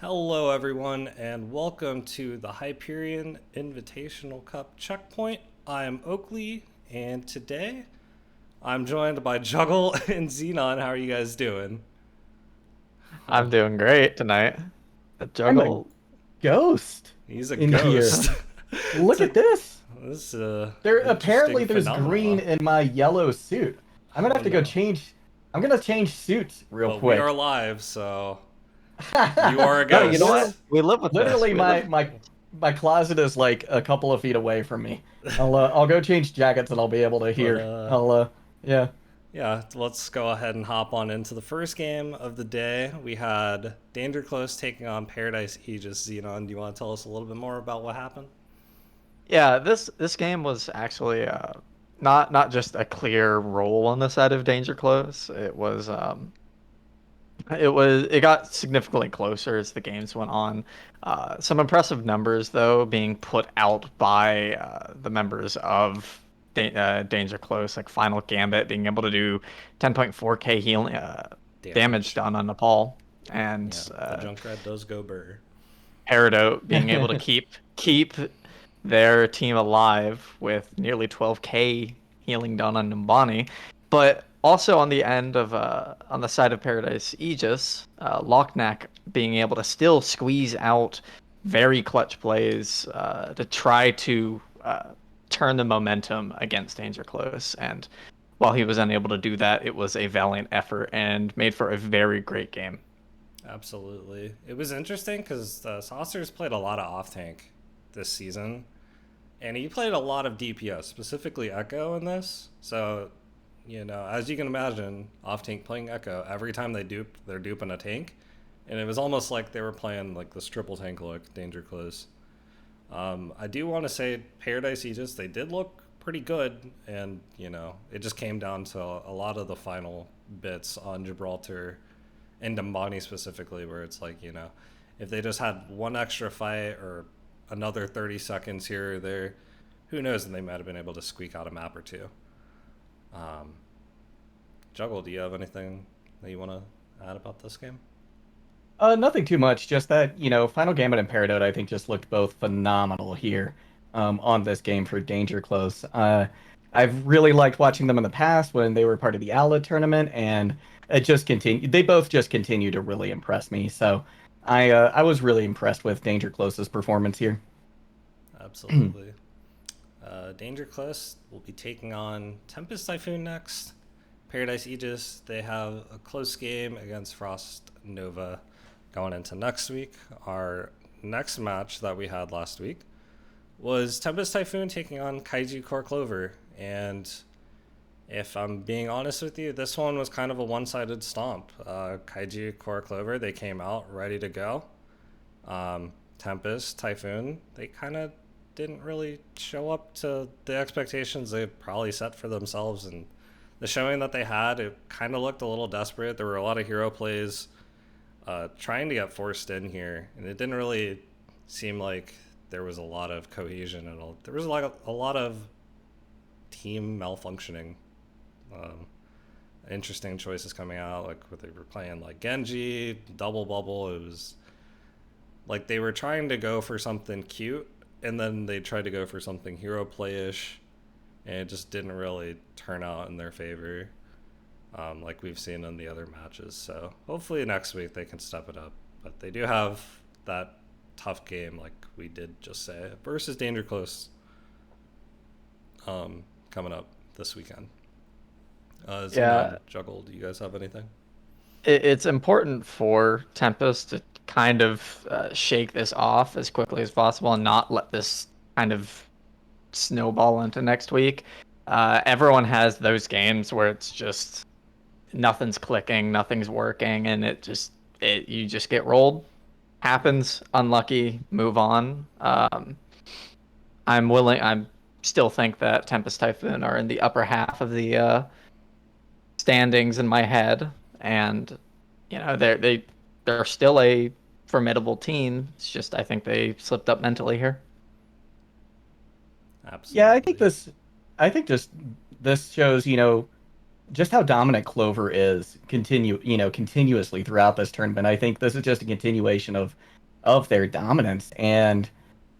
Hello, everyone, and welcome to the Hyperion Invitational Cup checkpoint. I am Oakley, and today I'm joined by Juggle and Xenon. How are you guys doing? I'm doing great tonight. The I'm a juggle. ghost He's a in here. ghost. Look This at this. is There interesting apparently there's green phenomena. in my yellow suit. I'm gonna Oh have to go no. change. I'm gonna change suits real Well, we are quick. live, so you are a No, you know Literally, what? ghost. We live with this. literally We live. my closet is like a couple of feet away from me. I'll go change jackets and I'll be able to But hear. Yeah. yeah, let's go ahead and hop on into the first game of the day. We had Danger Close taking on Paradise Aegis. Xenon, do you want to tell us a little bit more about what happened? Yeah, this game was actually not just a clear roll on the side of Danger Close. It got significantly closer as the games went on. Some impressive numbers though being put out by the members of Danger Close, like Final Gambit being able to do 10.4k healing damage Damage. done on Nepal, and Yeah, the Junkrat does go burr. Peridot being able to keep their team alive with nearly 12k healing done on Numbani. But also on the end of on the side of Paradise Aegis, Lockneck being able to still squeeze out very clutch plays to try to turn the momentum against Danger Close. And while he was unable to do that, it was a valiant effort and made for a very great game. Absolutely. It was interesting because Saucers played a lot of off tank this season, and he played a lot of DPS, specifically Echo in this. So, as you can imagine, off tank playing Echo, every time they dupe, they're duping a tank. And it was almost like they were playing like this triple tank look, Danger Close. I do want to say Paradise Aegis, they did look pretty good, and it just came down to a lot of the final bits on Gibraltar and Dambani specifically, where it's like, if they just had one extra fight or another 30 seconds here or there, who knows, and they might have been able to squeak out a map or two. Um, Juggle, do you have anything that you want to add about this game? Nothing too much. Just that, Final Gambit and Peridot, I think, just looked both phenomenal here on this game for Danger Close. I've really liked watching them in the past when they were part of the ALA tournament, and it just continued. They both just continue to really impress me. So I was really impressed with Danger Close's performance here. Absolutely. Danger Close will be taking on Tempest Typhoon next. Paradise Aegis, they have a close game against Frost Nova going into next week. Our next match that we had last week was Tempest Typhoon taking on Kaiju Core Clover. And if I'm being honest with you, this one was kind of a one-sided stomp. Kaiju Core Clover, they came out ready to go. Tempest Typhoon, they kind of didn't really show up to the expectations they probably set for themselves, and the showing that they had, it kind of looked a little desperate. There were a lot of hero plays trying to get forced in here, and it didn't really seem like there was a lot of cohesion at all. There was like a lot of team malfunctioning. Um, Interesting choices coming out, like what they were playing, like Genji, Double Bubble. It was like they were trying to go for something cute, and then they tried to go for something hero play-ish, and it just didn't really turn out in their favor, like we've seen in the other matches. So hopefully next week they can step it up. But they do have that tough game, like we did just say, versus Danger Close coming up this weekend. Xenon, Yeah, Juggle, do you guys have anything? it's important for Tempest to kind of shake this off as quickly as possible and not let this kind of snowball into next week. Everyone has those games where it's just nothing's clicking, nothing's working, and you just get rolled. Happens, unlucky, move on. I still think that Tempest Typhoon are in the upper half of the standings in my head, and they're still a formidable team. It's just I think they slipped up mentally here. Yeah, Absolutely. I think just this shows, just how dominant Clover is continuously throughout this tournament. I think this is just a continuation of of their dominance. And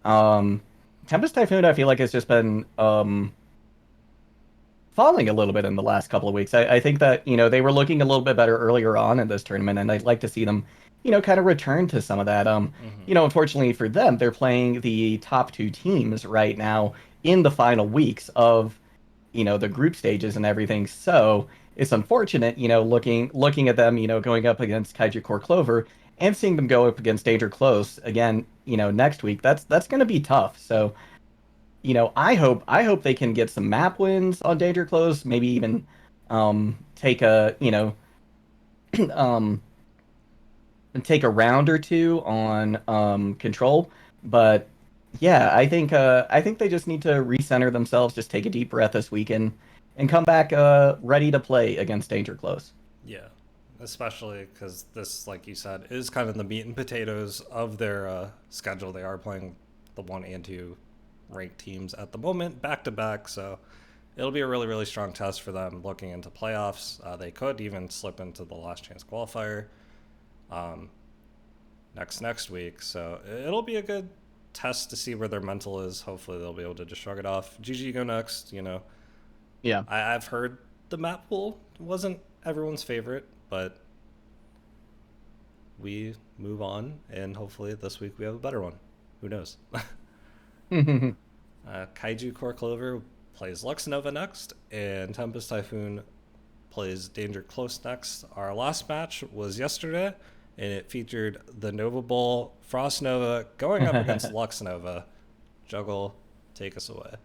um, Tempest Typhoon, I feel like has just been falling a little bit in the last couple of weeks. I think that, they were looking a little bit better earlier on in this tournament, and I'd like to see them, kind of return to some of that. Unfortunately for them, they're playing the top two teams right now in the final weeks of, the group stages and everything. So it's unfortunate, looking at them, going up against Kaiju Core Clover and seeing them go up against Danger Close again, next week. That's going to be tough. So I hope they can get some map wins on Danger Close, maybe even take a um take a round or two on Control. But yeah, I think they just need to recenter themselves, just take a deep breath this weekend, and come back ready to play against Danger Close. Yeah, especially because this, like you said, is kind of the meat and potatoes of their schedule. They are playing the 1 and 2 ranked teams at the moment, back to back. So it'll be a really, really strong test for them looking into playoffs. They could even slip into the last chance qualifier next week. So it'll be a good test to see where their mental is. Hopefully they'll be able to just shrug it off. GG go next. Yeah. I've heard the map pool wasn't everyone's favorite, but we move on, and hopefully this week we have a better one. Who knows? Kaiju Core Clover plays Lux Nova next, and Tempest Typhoon plays Danger Close next. Our last match was yesterday, and it featured the Nova Bowl Frost Nova going up against Lux Nova. Juggle, take us away.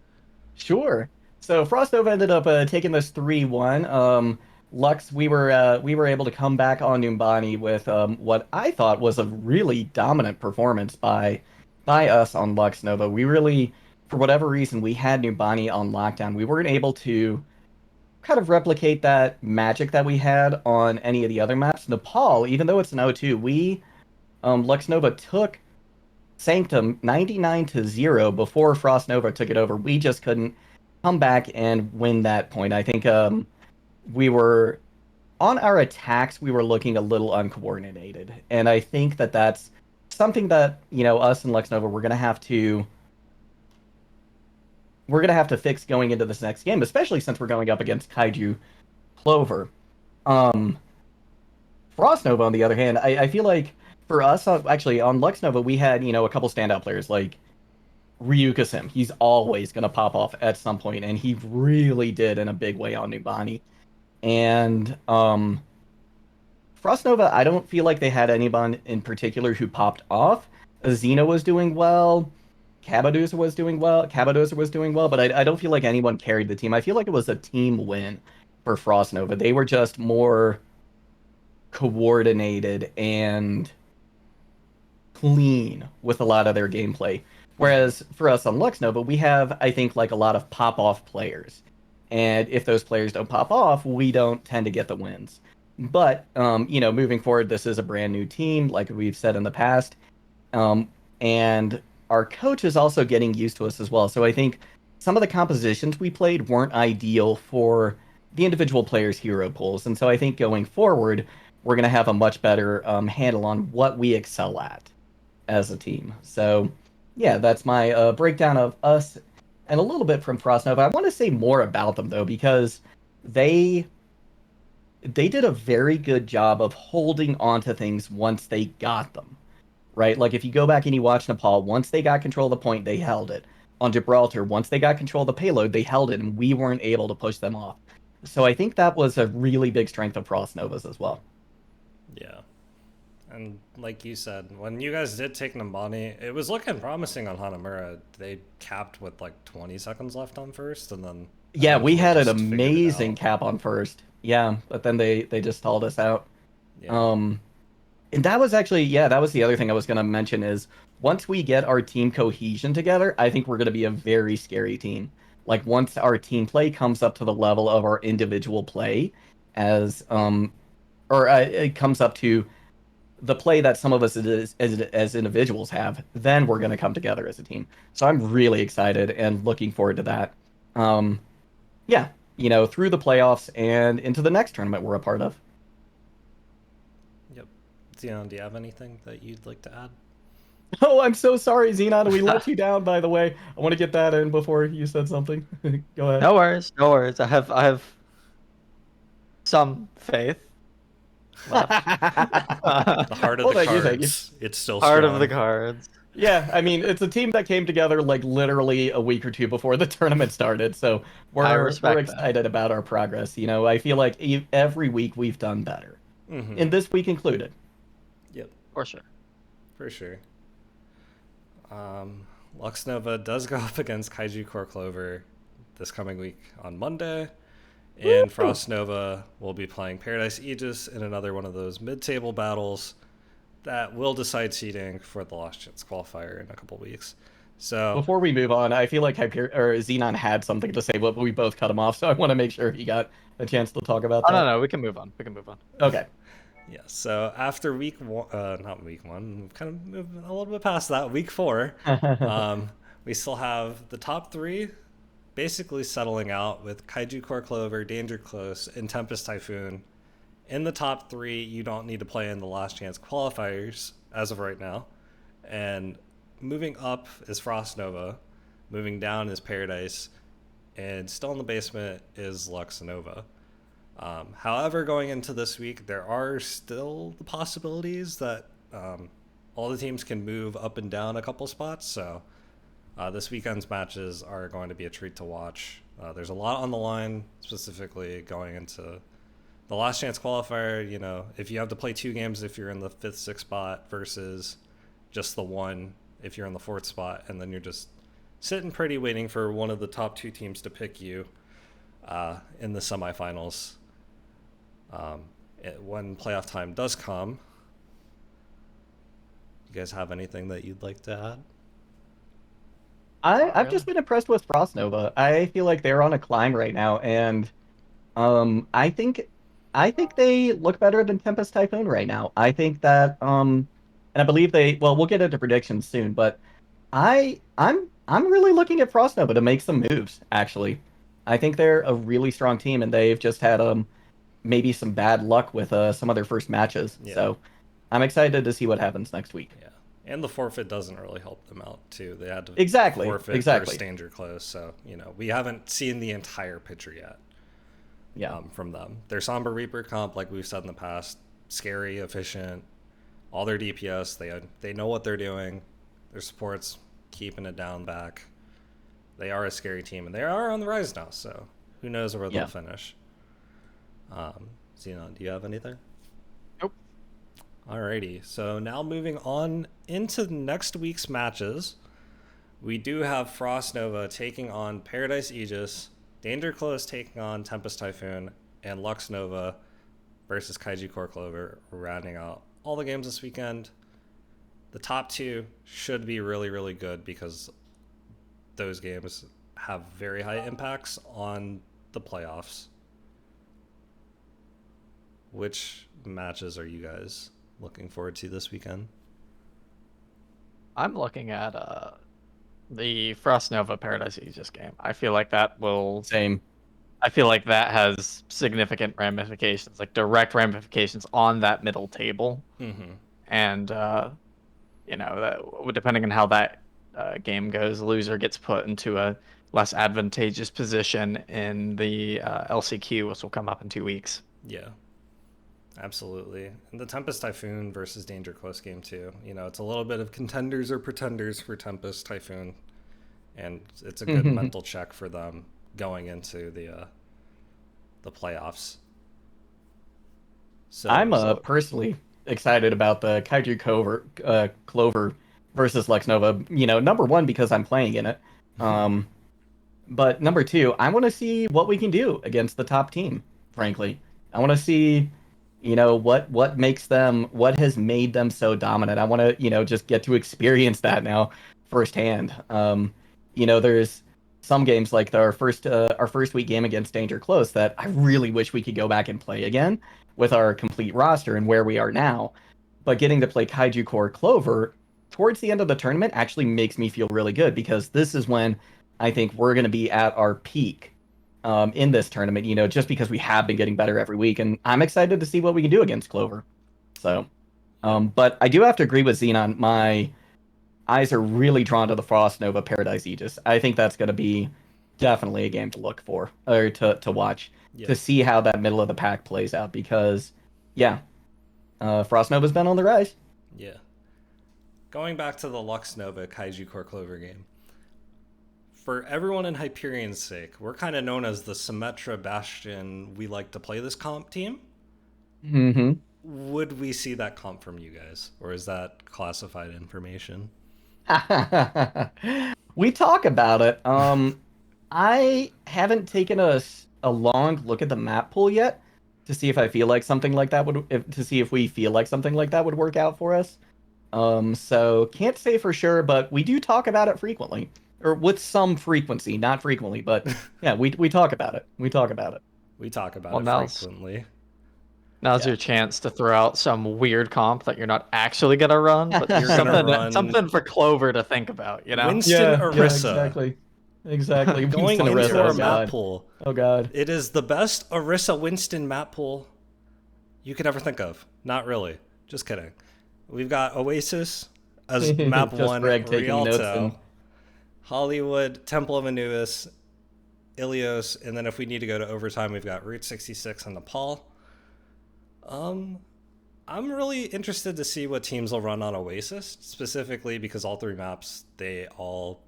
Sure. So Frost Nova ended up taking this 3-1. Lux, we were able to come back on Numbani with what I thought was a really dominant performance by us on Lux Nova. We really, for whatever reason, we had Numbani on lockdown. We weren't able to kind of replicate that magic that we had on any of the other maps. Nepal, even though it's an 0-2, Lux Nova took Sanctum 99-0 before Frost Nova took it over. We just couldn't come back and win that point. I think we were on our attacks, we were looking a little uncoordinated, and I think that that's something that us and Lux Nova we're gonna have to fix going into this next game, especially since we're going up against Kaiju Clover. Um, Frost Nova, on the other hand, I feel like for us, actually on Lux Nova, we had a couple standout players like Ryuka Sim. He's always gonna pop off at some point, and he really did in a big way on Numbani. And Frost Nova, I don't feel like they had anyone in particular who popped off. Xena was doing well. Cabadoza was doing well, but I don't feel like anyone carried the team. I feel like it was a team win for Frost Nova. They were just more coordinated and clean with a lot of their gameplay. Whereas for us on Lux Nova, we have, I think, like a lot of pop-off players. And if those players don't pop off, we don't tend to get the wins. But, moving forward, this is a brand new team, like we've said in the past. And our coach is also getting used to us as well. So I think some of the compositions we played weren't ideal for the individual players' hero pools. And so I think going forward, we're going to have a much better handle on what we excel at as a team. So, yeah, that's my breakdown of us and a little bit from Frost Nova. I want to say more about them, though, because they did a very good job of holding on to things once they got them, right? Like if you go back and you watch Nepal, once they got control of the point, they held it. On Gibraltar, once they got control of the payload, they held it, and we weren't able to push them off. So I think that was a really big strength of Frost Nova's as well. Yeah. And like you said, when you guys did take Numbani, it was looking promising on Hanamura. They capped with like 20 seconds left on first, and then yeah, we had an just figured it amazing out. cap on first. Yeah, but then they just stalled us out. Yeah. And that was actually, yeah, that was the other thing I was going to mention is once we get our team cohesion together, I think we're going to be a very scary team. Like once our team play comes up to the level of our individual play as or it comes up to the play that some of us as individuals have, then we're going to come together as a team. So I'm really excited and looking forward to that. Yeah, through the playoffs and into the next tournament we're a part of. Yep. Xenon, do you have anything that you'd like to add? Oh, I'm so sorry, Xenon. We let you down, by the way. I want to get that in before you said something. Go ahead. No worries, no worries. I have some faith left. The heart of Well, the thank you, thank you. cards, it's still Heart of the strong. cards. Yeah, I mean, it's a team that came together like literally a week or two before the tournament started, so I we're respect that. excited about our progress. I feel like every week we've done better, Mm-hmm. and this week included. Yep, For sure. for sure. Um, Lux Nova does go up against Kaiju Core Clover this coming week on Monday, and Woo! Frost Nova will be playing Paradise Aegis in another one of those mid-table battles that will decide seeding for the Last Chance qualifier in a couple weeks. So, Before we move on, I feel like Xenon had something to say, but we both cut him off, so I want to make sure he got a chance to talk about Oh no, that. no, we can move on. We can move on. Okay. yeah, so after week one, not week one, we've kind of moved a little bit past that, week four, um, we still have the top three basically settling out with Kaiju Core Clover, Danger Close, and Tempest Typhoon. In the top three, you don't need to play in the Last Chance qualifiers as of right now. And moving up is Frost Nova, moving down is Paradise, and still in the basement is Lux Nova. However, going into this week, there are still the possibilities that all the teams can move up and down a couple spots. So this weekend's matches are going to be a treat to watch. There's a lot on the line, specifically going into the Last Chance qualifier. If you have to play two games if you're in the fifth, sixth spot versus just the one if you're in the fourth spot, and then you're just sitting pretty waiting for one of the top two teams to pick you in the semifinals. When playoff time does come, you guys have anything that you'd like to add? I've Really? just been impressed with Frost Nova. I feel like they're on a climb right now, and I think they look better than Tempest Typhoon right now. I think that and I believe we'll get into predictions soon, but I'm really looking at Frost Nova to make some moves, actually. I think they're a really strong team, and they've just had maybe some bad luck with some of their first matches. Yeah. So I'm excited to see what happens next week. Yeah. And the forfeit doesn't really help them out, too. They had to Exactly, forfeit versus exactly. Danger Close. So, we haven't seen the entire picture yet Yeah. from them. Their Somber Reaper comp, like we've said in the past, scary, efficient, all their DPS, they know what they're doing. Their support's keeping it down back. They are a scary team, and they are on the rise now, so who knows where they'll Yeah. finish. Xenon, do you have anything? Nope. Alrighty, so now moving on into next week's matches, we do have Frost Nova taking on Paradise Aegis, Danger Close taking on Tempest Typhoon, and Lux Nova versus Kaiju Core Clover, rounding out all the games this weekend. The top two should be really, really good because those games have very high impacts on the playoffs. Which matches are you guys looking forward to this weekend? I'm looking at the Frost Nova Paradise Aegis game. I feel like that will. Same. I feel like that has significant ramifications, like direct ramifications on that middle table. Mm-hmm. And that depending on how that game goes, the loser gets put into a less advantageous position in the LCQ, which will come up in 2 weeks. Yeah, absolutely. And the Tempest Typhoon versus Danger Close game too. It's a little bit of contenders or pretenders for Tempest Typhoon, and it's a good mental check for them going into the playoffs. So I'm personally excited about the Clover versus Lex Nova. Number one because I'm playing in it, but number two, I want to see what we can do against the top team. Frankly, I want to see, what has made them so dominant. I want to just get to experience that now firsthand. There's some games like our first week game against Danger Close that I really wish we could go back and play again with our complete roster and where we are now. But getting to play Kaiju Core Clover towards the end of the tournament actually makes me feel really good because this is when I think we're going to be at our peak in this tournament, just because we have been getting better every week. And I'm excited to see what we can do against Clover. So, but I do have to agree with Xenon. eyes are really drawn to the Frost Nova Paradise Aegis. I think that's going to be definitely a game to look for, or to watch, Yeah. to see how that middle of the pack plays out, because, yeah, Frost Nova's been on the rise. Yeah. Going back to the Lux Nova Kaiju Core Clover game, for everyone in Hyperion's sake, we're kind of known as the Symmetra Bastion. We like to play this comp team. Mm-hmm. Would we see that comp from you guys, or is that classified information? We talk about it. I haven't taken a long look at the map pool yet to see if I feel like something like that to see if we feel like something like that would work out for us. So can't say for sure, but we do talk about it frequently, or with some frequency, not frequently, but yeah, we talk about it. We talk about it. We talk about Well, it now's frequently. now's Yeah. your chance to throw out some weird comp that you're not actually gonna run, but You're gonna run something for Clover to think about, you know? Winston Yeah, Orisa. exactly. Exactly. Going Winston into Orisa. our Oh map god. pool. Oh god. It is the best Orisa Winston map pool you could ever think of. Not really. Just kidding. We've got Oasis as map Just 1, Greg taking notes Rialto, Hollywood, Temple of Anubis, Ilios, and then if we need to go to overtime, we've got Route 66 and Nepal. I'm really interested to see what teams will run on Oasis, specifically because all three maps, they all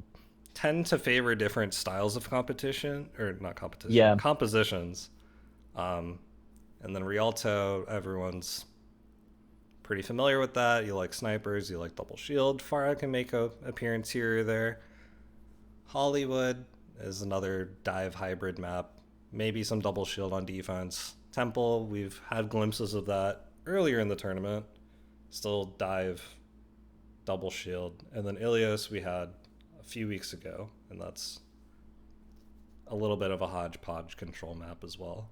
tend to favor different styles of competition, or not competition, Yeah. compositions. And then Rialto, everyone's pretty familiar with that. You like snipers, you like double shield. Farah can make a appearance here or there. Hollywood is another dive hybrid map. Maybe some double shield on defense. Temple, we've had glimpses of that earlier in the tournament. Still dive, double shield. And then Ilios we had a few weeks ago, and that's a little bit of a hodgepodge control map as well.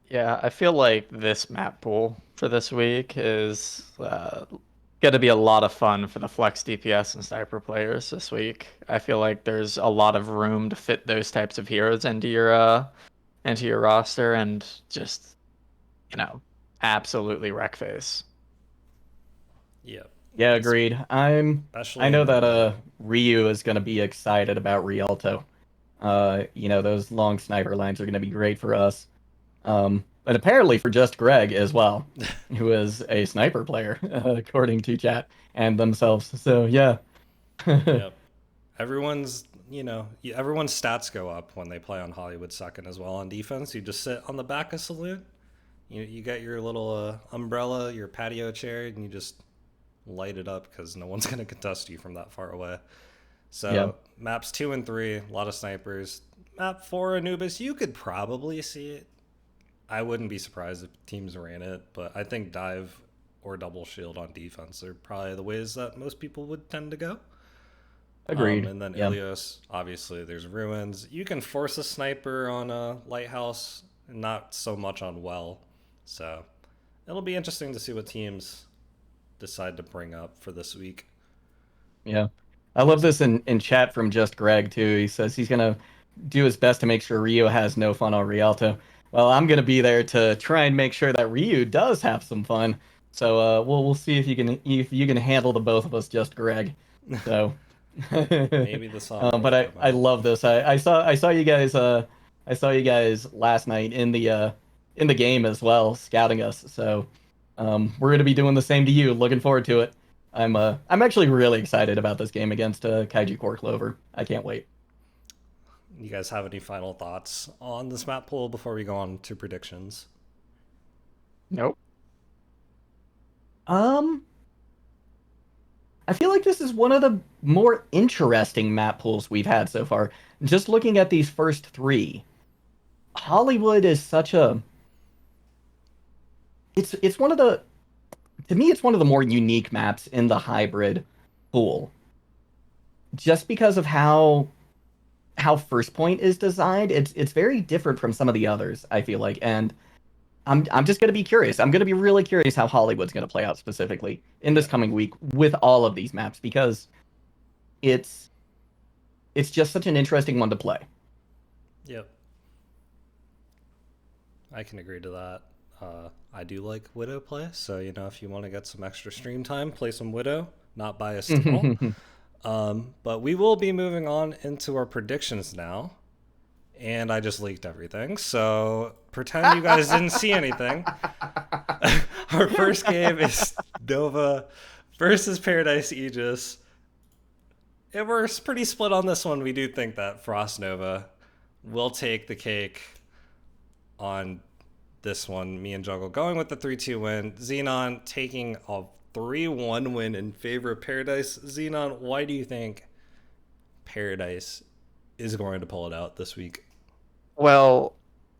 Yeah, I feel like this map pool for this week is going to be a lot of fun for the Flex DPS and Sniper players this week. I feel like there's a lot of room to fit those types of heroes into your roster and just, absolutely wreck face. Yep. Yeah, agreed. Especially I know in that the Ryu is gonna be excited about Rialto. Those long sniper lines are gonna be great for us. And apparently for just Greg as well, who is a sniper player, according to chat and themselves. So yeah. Yep. Everyone's stats go up when they play on Hollywood second as well on defense. You just sit on the back of Saloon. You get your little umbrella, your patio chair, and you just light it up because no one's going to contest you from that far away. So Yeah. maps 2 and 3, a lot of snipers. Map 4, Anubis, you could probably see it. I wouldn't be surprised if teams ran it, but I think dive or double shield on defense are probably the ways that most people would tend to go. Agreed. And then Yeah. Ilios, obviously, there's ruins. You can force a sniper on a lighthouse, not so much on well. So it'll be interesting to see what teams decide to bring up for this week. Yeah. I love this in chat from just Greg too. He says he's gonna do his best to make sure Ryu has no fun on Rialto. Well, I'm gonna be there to try and make sure that Ryu does have some fun. So we'll see if you can handle the both of us, just Greg. So Maybe the song. but I love this. I saw you guys last night in the game as well, scouting us. So we're gonna be doing the same to you. Looking forward to it. I'm actually really excited about this game against Kaiju Core Clover. I can't wait. You guys have any final thoughts on this map pool before we go on to predictions? Nope. I feel like this is one of the more interesting map pools we've had so far. Just looking at these first three, Hollywood is such a. It's one of the. To me, it's one of the more unique maps in the hybrid pool. Just because of how First Point is designed, it's very different from some of the others, I feel like, and I'm just gonna be curious. I'm gonna be really curious how Hollywood's gonna play out specifically in this coming week with all of these maps, because it's just such an interesting one to play. Yep. I can agree to that. I do like Widow play, so if you want to get some extra stream time, play some Widow. not biased at all. But we will be moving on into our predictions now. And I just leaked everything, so pretend you guys didn't see anything. Our first game is Nova versus Paradise Aegis. And we're pretty split on this one. We do think that Frost Nova will take the cake on this one. Me and Juggle going with the 3-2 win. Xenon taking a 3-1 win in favor of Paradise. Xenon, why do you think Paradise is going to pull it out this week? Well,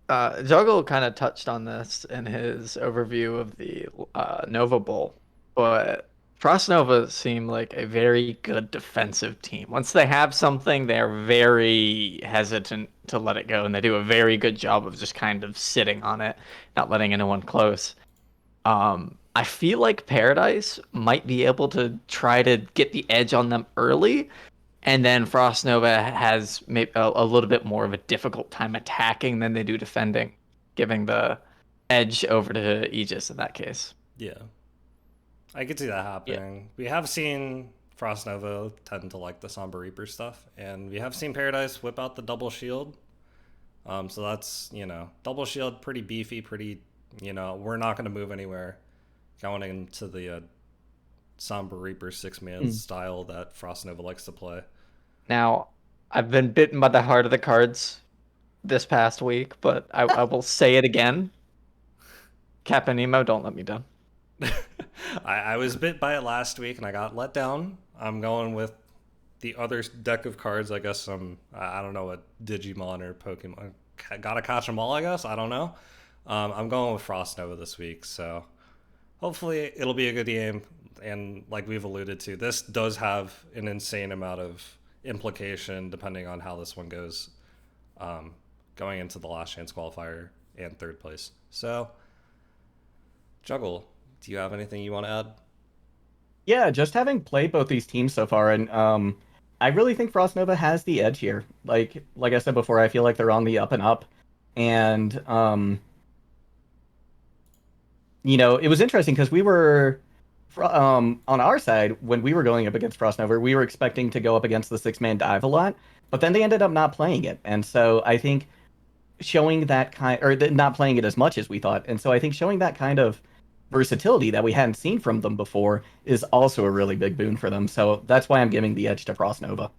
Juggle kind of touched on this in his overview of the Nova Bowl, but Frost Nova seem like a very good defensive team. Once they have something, they're very hesitant to let it go, and they do a very good job of just kind of sitting on it, not letting anyone close. I feel like Paradise might be able to try to get the edge on them early, and then Frost Nova has maybe a little bit more of a difficult time attacking than they do defending, giving the edge over to Aegis in that case. Yeah. I could see that happening. We have seen Frost Nova tend to like the Somber Reaper stuff, and we have seen Paradise whip out the double shield. So that's, double shield, pretty beefy, pretty, we're not going to move anywhere going into the Somber Reaper 6-man style that Frost Nova likes to play. Now, I've been bitten by the heart of the cards this past week, but I will say it again. Kappa Nemo, don't let me down. I was bit by it last week and I got let down. I'm going with the other deck of cards. I guess I don't know what Digimon or Pokemon. Gotta catch them all, I guess. I don't know. I'm going with Frost Nova this week, so hopefully it'll be a good game. And like we've alluded to, this does have an insane amount of implication depending on how this one goes, going into the last chance qualifier and third place. So, Juggle, do you have anything you want to add? Yeah, just having played both these teams so far, and I really think Frost Nova has the edge here. Like I said before, I feel like they're on the up and up, and it was interesting because we were on our side when we were going up against Frost Nova, we were expecting to go up against the 6-man dive a lot, but then they ended up not playing it, and so I think showing that not playing it as much as we thought, and so I think showing that kind of versatility that we hadn't seen from them before is also a really big boon for them. So that's why I'm giving the edge to Frost Nova.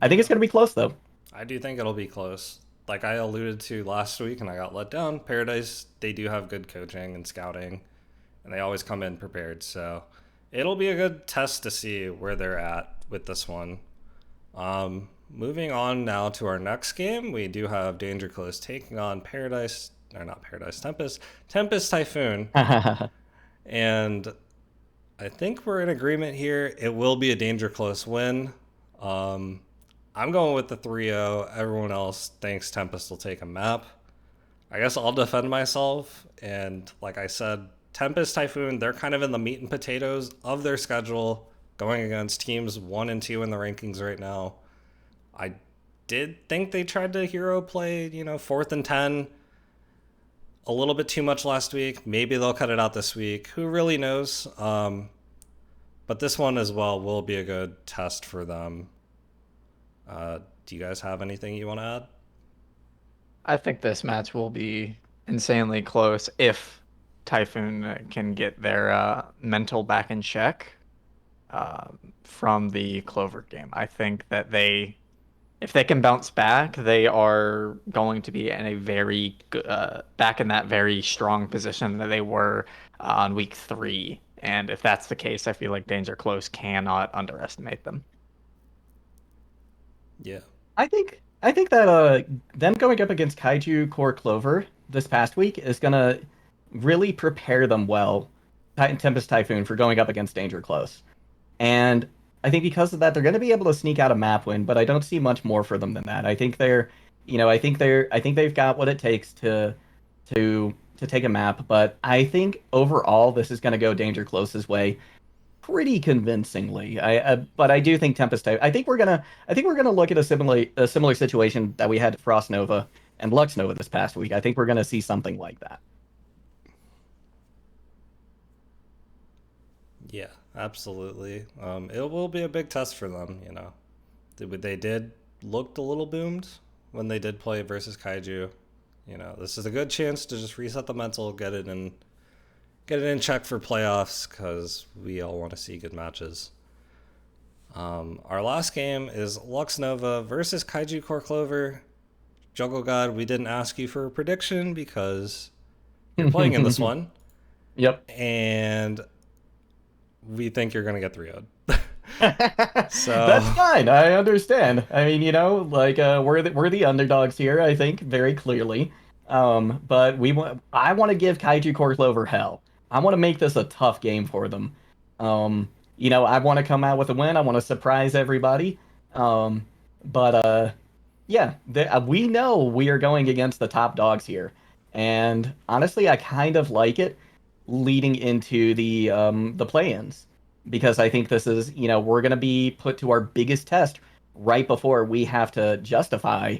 I think it's going to be close, though. I do think it'll be close. Like I alluded to last week and I got let down, Paradise, they do have good coaching and scouting, and they always come in prepared. So it'll be a good test to see where they're at with this one. Moving on now to our next game, we do have Danger Close taking on Tempest Typhoon. And I think we're in agreement here. It will be a Danger Close win. I'm going with the 3-0. Everyone else thinks Tempest will take a map. I guess I'll defend myself. And like I said, Tempest Typhoon, they're kind of in the meat and potatoes of their schedule, going against teams 1 and 2 in the rankings right now. I did think they tried to hero play, 4th and 10 a little bit too much last week. Maybe they'll cut it out this week. Who really knows? But this one as well will be a good test for them. Do you guys have anything you want to add? I think this match will be insanely close if Typhoon can get their mental back in check from the Clover game. I think that if they can bounce back, they are going to be in a very back in that very strong position that they were on week 3. And if that's the case, I feel like Danger Close cannot underestimate them. Yeah, I think that them going up against Kaiju Core Clover this past week is gonna really prepare them well, Tempest Typhoon, for going up against Danger Close. And I think because of that, they're going to be able to sneak out a map win, but I don't see much more for them than that. I think I think they've got what it takes to take a map, but I think overall this is going to go Danger Close's way pretty convincingly. But I do think Tempest Type. I think we're gonna look at a similar situation that we had Frost Nova and Lux Nova this past week. I think we're gonna see something like that. Yeah, Absolutely. It will be a big test for them, you know. They did looked a little boomed when they did play versus Kaiju. You know, this is a good chance to just reset the mental, get it in check for playoffs, because we all want to see good matches. Our last game is Lux Nova versus Kaiju Core Clover. Juggle God, we didn't ask you for a prediction because you're playing in this one. Yep. And we think you're going to get 3-0'd. So That's fine. I understand. I mean, you know, like we're the underdogs here, I think, very clearly. But I want to give Kaiju Core Clover hell. I want to make this a tough game for them. You know, I want to come out with a win. I want to surprise everybody. But yeah, we know we are going against the top dogs here. And honestly, I kind of like it leading into the play-ins, because I think this is, you know, we're going to be put to our biggest test right before we have to justify,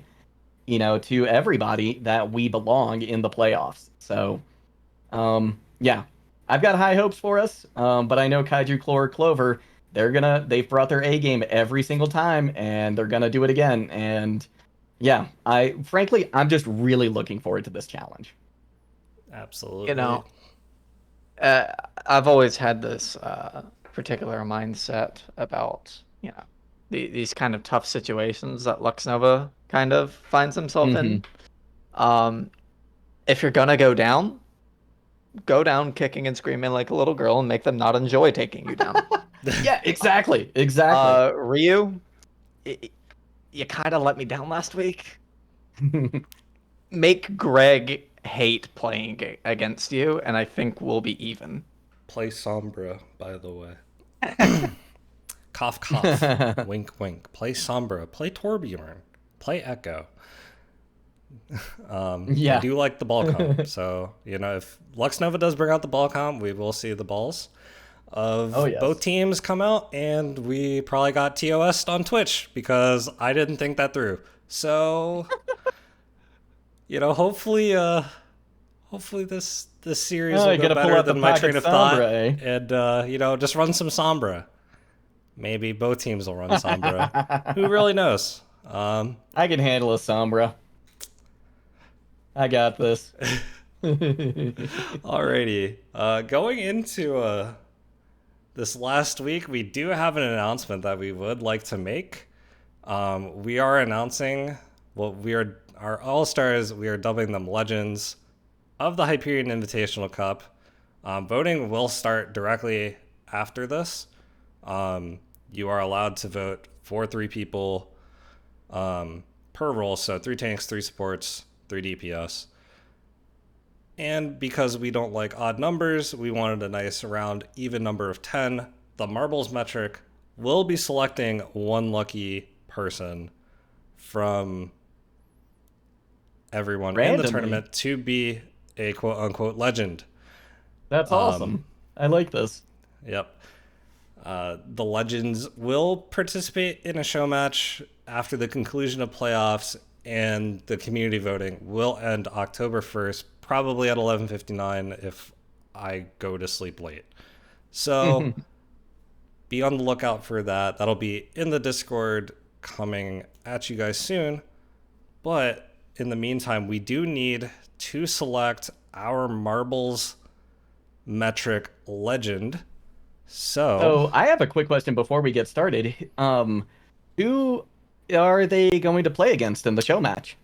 you know, to everybody that we belong in the playoffs. So, yeah, I've got high hopes for us. But I know Kaiju Clover, they've brought their A game every single time, and they're gonna do it again. And yeah, I'm just really looking forward to this challenge. absolutely. You know, I've always had this particular mindset about, you know, these kind of tough situations that Lux Nova kind of finds himself in. If you're gonna go down kicking and screaming like a little girl and make them not enjoy taking you down. Yeah, exactly. Ryu, you kind of let me down last week. Make Greg hate playing against you, and I think we'll be even. Play Sombra, by the way. Cough, cough. Wink, wink. Play Sombra. Play Torbjorn. Play Echo. Yeah. I do like the ball comp. So, you know, if Lux Nova does bring out the ball comp, we will see the balls of both teams come out, and we probably got TOS'd on Twitch because I didn't think that through. So, you know, hopefully this series will go better than my train of thought. And, you know, just run some Sombra. Maybe both teams will run Sombra. Who really knows? I can handle a Sombra. I got this. Alrighty. Going into this last week, we do have an announcement that we would like to make. We are announcing, our All-Stars, we are dubbing them Legends of the Hyperion Invitational Cup. Voting will start directly after this. You are allowed to vote for 3 people per role, so 3 tanks, 3 supports, 3 DPS. And because we don't like odd numbers, we wanted a nice round even number of 10. The marbles metric will be selecting 1 lucky person from everyone in the tournament to be a quote-unquote legend. That's awesome. I like this. Yep. The Legends will participate in a show match after the conclusion of playoffs, and the community voting will end October 1st, probably at 11:59 if I go to sleep late. So be on the lookout for that. That'll be in the Discord coming at you guys soon. But in the meantime, we do need to select our marbles metric legend. So I have a quick question before we get started. Who are they going to play against in the show match?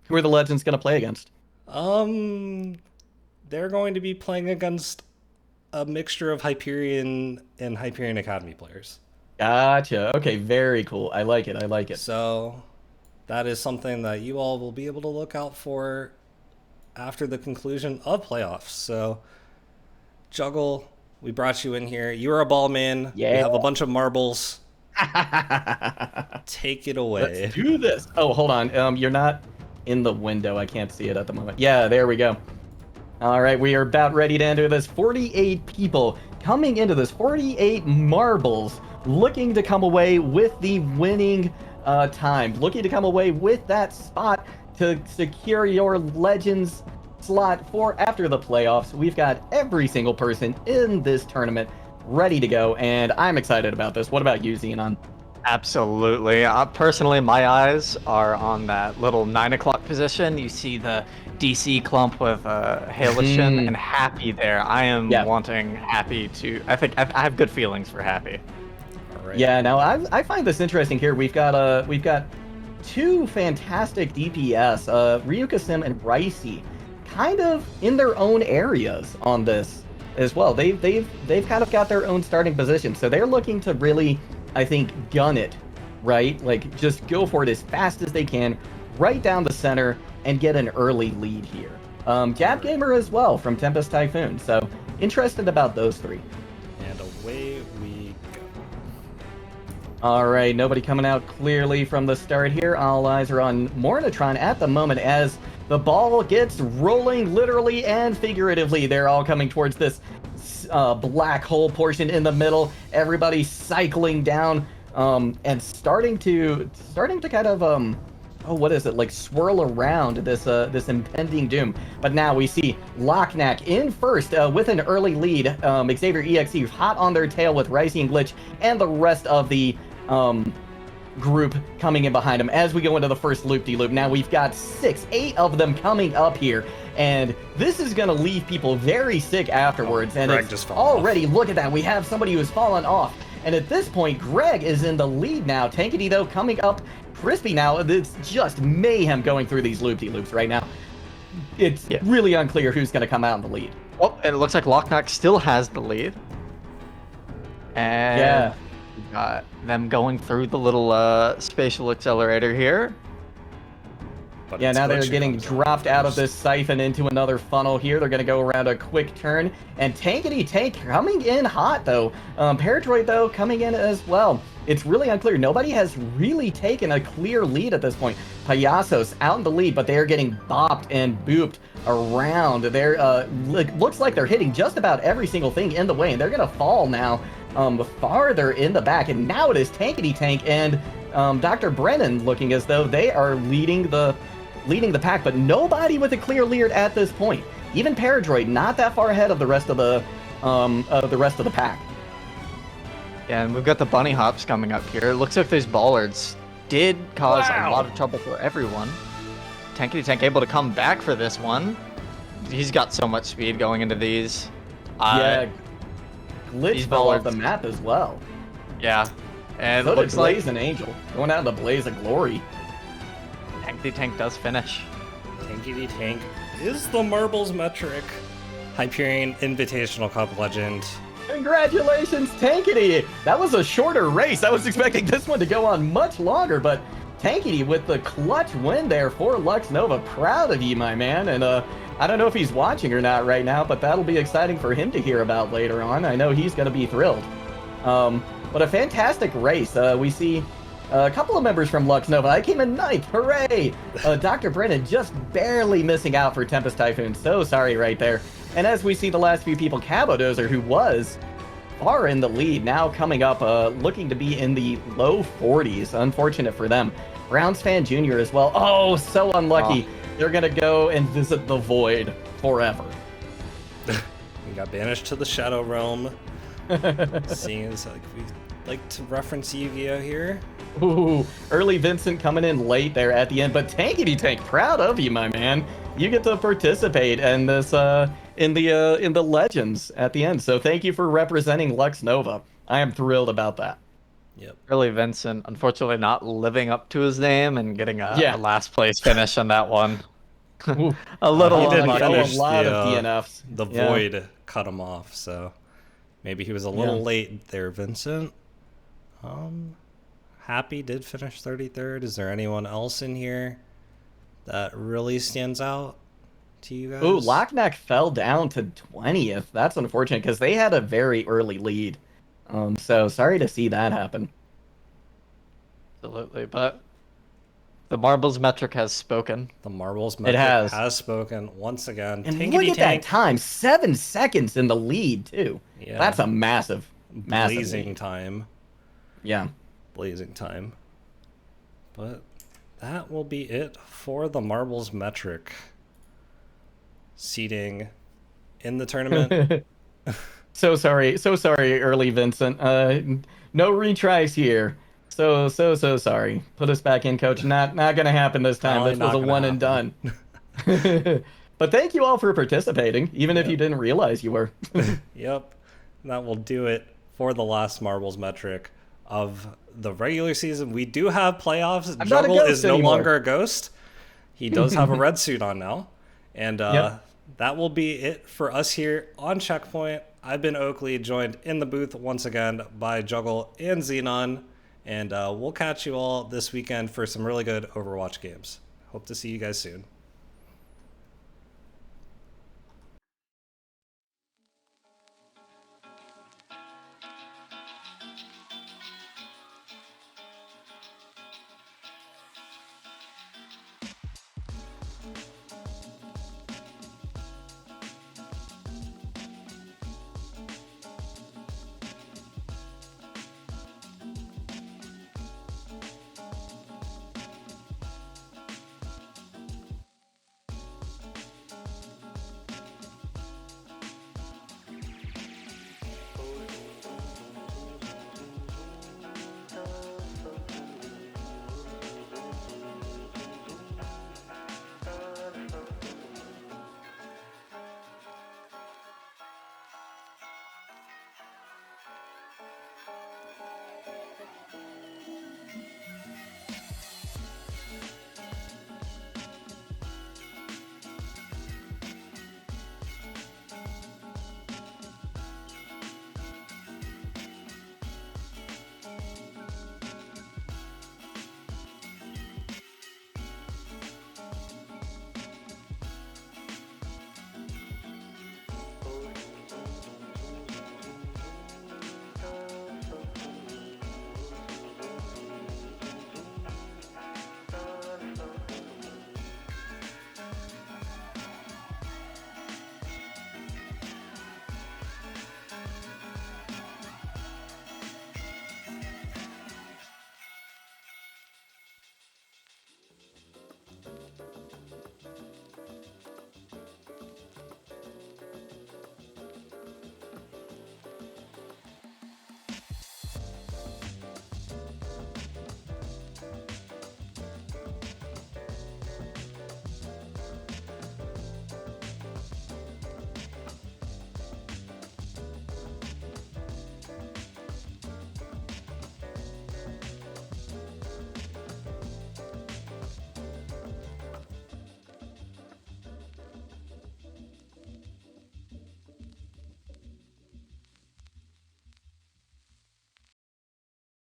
Who are the Legends going to play against? They're going to be playing against a mixture of Hyperion and Hyperion Academy players. Gotcha. Okay, very cool. I like it. So that is something that you all will be able to look out for after the conclusion of playoffs. So, Juggle, we brought you in here. You're a ball man. Yeah. We have a bunch of marbles. Take it away. Let's do this. Oh, hold on. You're not in the window. I can't see it at the moment. Yeah, there we go. All right, we are about ready to enter this. 48 people coming into this. 48 marbles looking to come away with the winning time. Looking to come away with that spot to secure your Legends slot for after the playoffs. We've got every single person in this tournament ready to go, and I'm excited about this. What about you, Xenon? Absolutely. Personally, my eyes are on that little 9 o'clock position. You see the DC clump with Halishin and Happy there. I am Yeah. wanting Happy to. I have good feelings for Happy. All right. Yeah, now I find this interesting here. We've got two fantastic DPS, Ryuka Sim and Ricey, kind of in their own areas on this as well. They've kind of got their own starting position, so they're looking to really, I think, gun it, right? Like just go for it as fast as they can, right down the center, and get an early lead here. Jab Gamer as well from Tempest Typhoon. So interested about those three. And away we go. All right, nobody coming out clearly from the start here. All eyes are on Mornitron at the moment as the ball gets rolling literally and figuratively. They're all coming towards this black hole portion in the middle. Everybody cycling down and starting to kind of what is it, like swirl around this impending doom. But now we see Locknack in first with an early lead. Xavier EXE hot on their tail with Ricey and Glitch and the rest of the group coming in behind him as we go into the first loop-de-loop. Now we've got 8 of them coming up here, and this is going to leave people very sick afterwards. And Greg it's just fell already, look at that, we have somebody who's fallen off. And at this point, Greg is in the lead now. Tankity, though, coming up. Crispy now, it's just mayhem going through these loop-de-loops right now. It's really unclear who's going to come out in the lead. Well, it looks like Locknack still has the lead. And we've got them going through the little spatial accelerator here. But Yeah, it's now they're glitchy getting comes dropped out of this siphon into another funnel here. They're going to go around a quick turn. And Tankity Tank coming in hot, though. Paradroid, though, coming in as well. It's really unclear. Nobody has really taken a clear lead at this point. Payasos out in the lead, but they are getting bopped and booped around. They're looks like they're hitting just about every single thing in the way, and they're going to fall now farther in the back. And now it is Tankity Tank and Dr. Brennan looking as though they are leading the pack, but nobody with a clear lead at this point. Even Paradroid not that far ahead of the rest of the pack. Yeah, and we've got the bunny hops coming up here. It looks like those bollards did cause a lot of trouble for everyone. Tankity Tank able to come back for this one. He's got so much speed going into these. Yeah, Glitch these fell off bollards- the map as well. Yeah, and So it did looks like Blaze and Angel going out in the blaze of glory. Tankity Tank does finish. Tankity Tank is the marbles metric. Hyperion Invitational Cup legend. Congratulations, Tankity! That was a shorter race. I was expecting this one to go on much longer, but Tankity with the clutch win there for Lux Nova. Proud of you, my man. And I don't know if he's watching or not right now, but that'll be exciting for him to hear about later on. I know he's going to be thrilled. But a fantastic race. We see a couple of members from Lux Nova. I came in ninth. Hooray! Dr. Brennan just barely missing out for Tempest Typhoon. So sorry right there. And as we see the last few people, Cabodozer, who was far in the lead, now coming up, looking to be in the low 40s. Unfortunate for them. Browns Fan Jr. as well. Oh, so unlucky. They're going to go and visit the void forever. We got banished to the Shadow Realm. Seeing as like we like to reference Yu-Gi-Oh here. Ooh, early Vincent coming in late there at the end, but Tankity Tank, proud of you, my man. You get to participate in this in the legends at the end. So thank you for representing Lux Nova. I am thrilled about that. Yep. Really, Vincent, unfortunately not living up to his name and getting a last place finish on that one. A little he didn't unlucky. finish a lot the, of DNFs. The void cut him off, so maybe he was a little late there, Vincent. Happy did finish 33rd. Is there anyone else in here that really stands out to you guys? Ooh, Lockneck fell down to 20th. That's unfortunate because they had a very early lead. So sorry to see that happen. Absolutely, but the marbles metric has spoken. The marbles metric has spoken once again. And Tankity look at Tank, that time, 7 seconds in the lead too. Yeah. That's a massive blazing lead. time. Yeah. Blazing time. But that will be it for the marbles metric. Seeding in the tournament. So sorry, early Vincent. No retries here. So sorry. Put us back in, coach. Not gonna happen this time. Probably This was not a going to one and happen. done. But thank you all for participating, even if you Yep. didn't realize you were. Yep. That will do it for the last marbles metric of the regular season. We do have playoffs. I'm not a Juggle is ghost no anymore. longer a ghost. He does have a red suit on now. And Yep. that will be it for us here on Checkpoint. I've been Oakley, joined in the booth once again by Juggle and Xenon. And we'll catch you all this weekend for some really good Overwatch games. Hope to see you guys soon.